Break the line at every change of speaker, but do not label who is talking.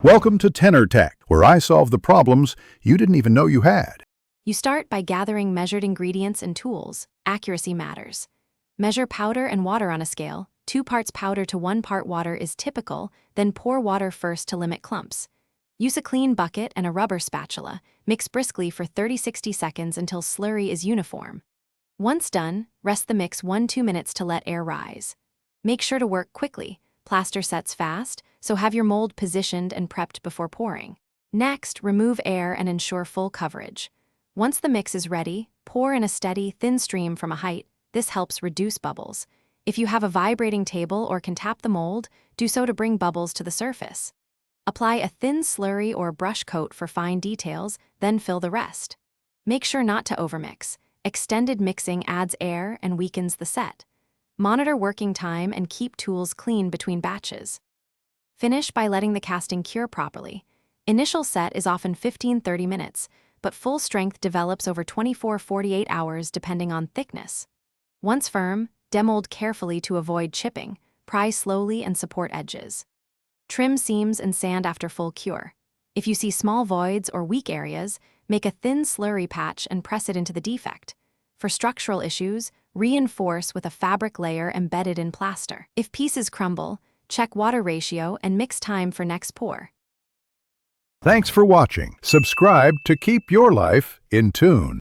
Welcome to Tenor Tech, where I solve the problems you didn't even know you had.
You start by gathering measured ingredients and tools. Accuracy matters. Measure powder and water on a scale. 2 parts powder to 1 part water is typical, then pour water first to limit clumps. Use a clean bucket and a rubber spatula. Mix briskly for 30-60 seconds until slurry is uniform. Once done, rest the mix 1-2 minutes to let air rise. Make sure to work quickly. Plaster sets fast, so have your mold positioned and prepped before pouring. Next, remove air and ensure full coverage. Once the mix is ready, pour in a steady, thin stream from a height. This helps reduce bubbles. If you have a vibrating table or can tap the mold, do so to bring bubbles to the surface. Apply a thin slurry or brush coat for fine details, then fill the rest. Make sure not to overmix. Extended mixing adds air and weakens the set. Monitor working time and keep tools clean between batches. Finish by letting the casting cure properly. Initial set is often 15-30 minutes, but full strength develops over 24-48 hours depending on thickness. Once firm, demold carefully to avoid chipping, pry slowly and support edges. Trim seams and sand after full cure. If you see small voids or weak areas, make a thin slurry patch and press it into the defect. For structural issues, reinforce with a fabric layer embedded in plaster. If pieces crumble, check water ratio and mix time for next pour.
Thanks for watching. Subscribe to keep your life in tune.